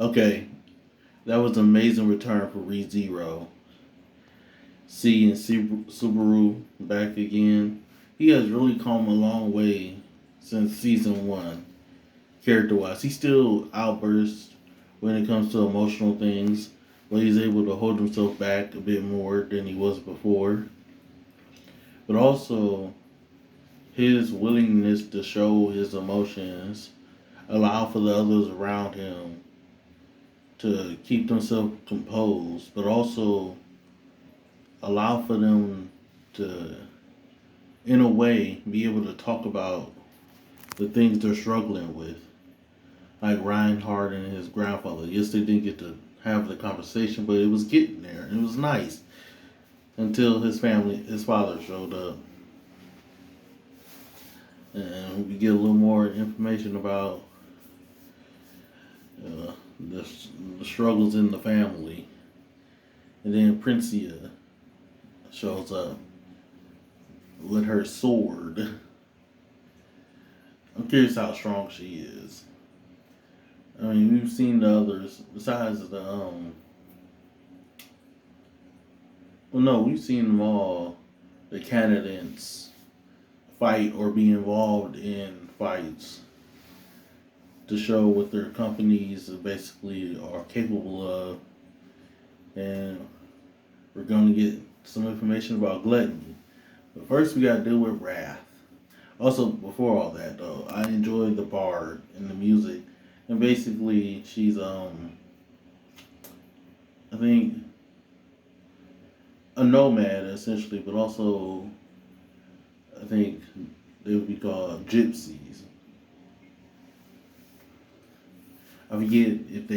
Okay, that was an amazing return for ReZero. Seeing Subaru back again, he has really come a long way since season one, character wise. He still outbursts when it comes to emotional things, but he's able to hold himself back a bit more than he was before. But also, his willingness to show his emotions allow for the others around him to keep themselves composed, but also allow for them to, in a way, be able to talk about the things they're struggling with. Like Reinhardt and his grandfather. Yes, they didn't get to have the conversation, but it was getting there. It was nice until his father showed up. And we get a little more information about uh, the, the struggles in the family. And then Princia shows up with her sword. I'm curious how strong she is. I mean, we've seen the others besides the well, no, we've seen them all. The candidates fight or be involved in fights to show what their companies basically are capable of, and we're going to get some information about Gluttony. But first, we got to deal with Wrath. Also, before all that, though, I enjoyed the bard and the music, and basically, she's I think a nomad essentially, but also I think they would be called gypsies. I forget if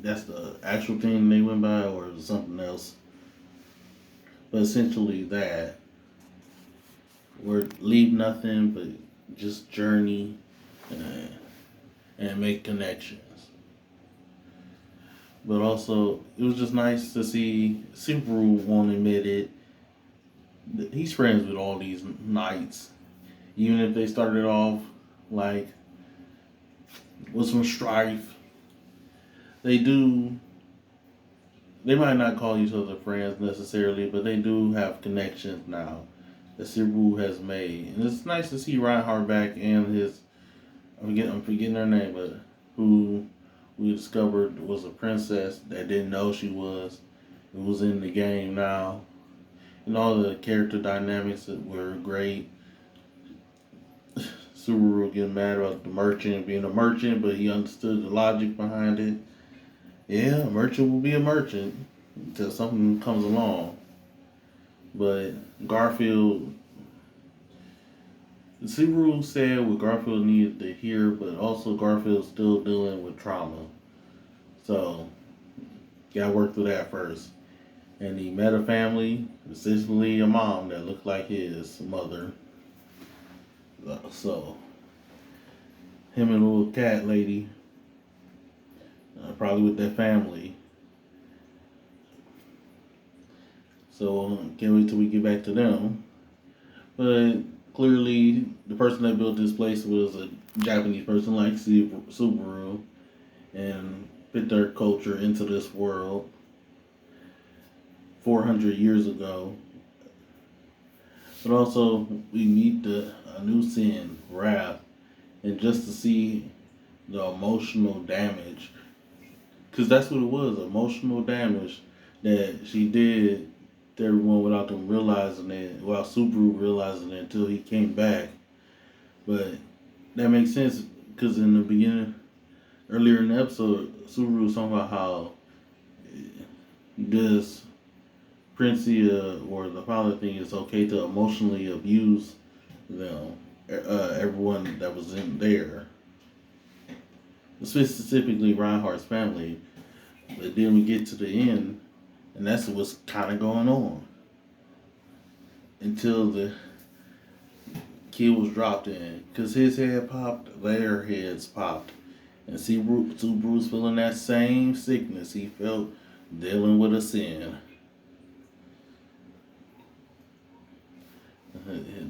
that's the actual thing they went by or something else, but essentially that or leave nothing but just journey and, and make connections. But also, it was just nice to see Subaru won't admit it. He's friends with all these knights, even if they started off like with some strife. They do. They might not call each other friends necessarily, but they do have connections now that Subaru has made, and it's nice to see Reinhardt back and his. I'm forgetting her name, but who we discovered was a princess that didn't know she was. It was in the game now, and all the character dynamics that were great. Subaru getting mad about the merchant being a merchant, but he understood the logic behind it. Yeah, a merchant will be a merchant until something comes along. But Garfield, Subaru said what Garfield needed to hear, but also Garfield's still dealing with trauma. So, gotta work through that first. And he met a family, essentially a mom that looked like his mother. So, him and a little cat lady, probably with their family. So, can't wait till we get back to them. But clearly, the person that built this place was a Japanese person like Subaru and fit their culture into this world 400 years ago. But also, we meet a new sin, Wrath, and just to see the emotional damage, because that's what it was, emotional damage that she did to everyone without them realizing it, while Subaru realizing it until he came back. But that makes sense because in the beginning, earlier in the episode, Subaru was talking about how this Princia or the father thing is okay to emotionally abuse them, everyone that was in there, specifically Reinhardt's family. But then we get to the end, and that's what's kind of going on until the kid was dropped in, because his head popped, their heads popped, and see Bruce feeling that same sickness he felt dealing with a sin.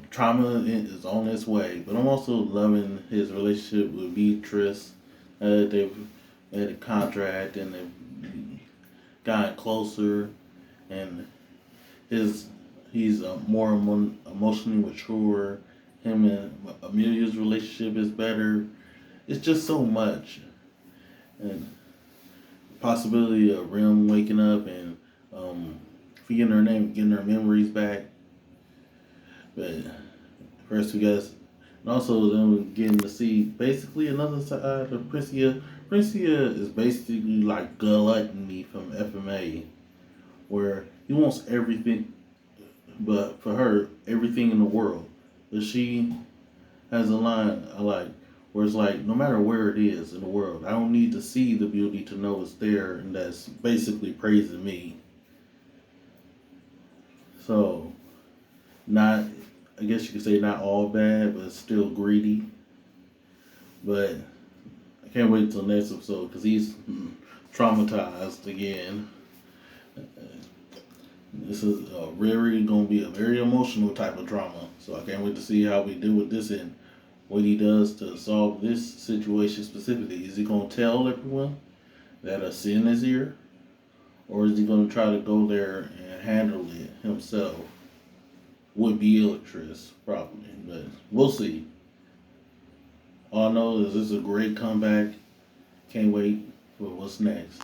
Trauma is on its way, but I'm also loving his relationship with Beatrice. They've at a contract, and they've gotten closer, and his he's more emotionally mature. Him and Amelia's relationship is better. It's just so much, and possibility of Rim waking up and forgetting her name, getting her memories back. But first we got, and also them getting to see basically another side of Princia. Princia is basically like Gluttony from FMA, where he wants everything, but for her, everything in the world. But she has a line I like, where it's like, no matter where it is in the world, I don't need to see the beauty to know it's there, and that's basically praising me. So, not, I guess you could say not all bad, but still greedy. But I can't wait till next episode because he's traumatized again. This is gonna be a very emotional type of drama. So I can't wait to see how we deal with this and what he does to solve this situation specifically. Is he gonna tell everyone that a sin is here, or is he gonna try to go there and handle it himself? With Beatrice, probably, but we'll see. All I know is this is a great comeback. Can't wait for what's next.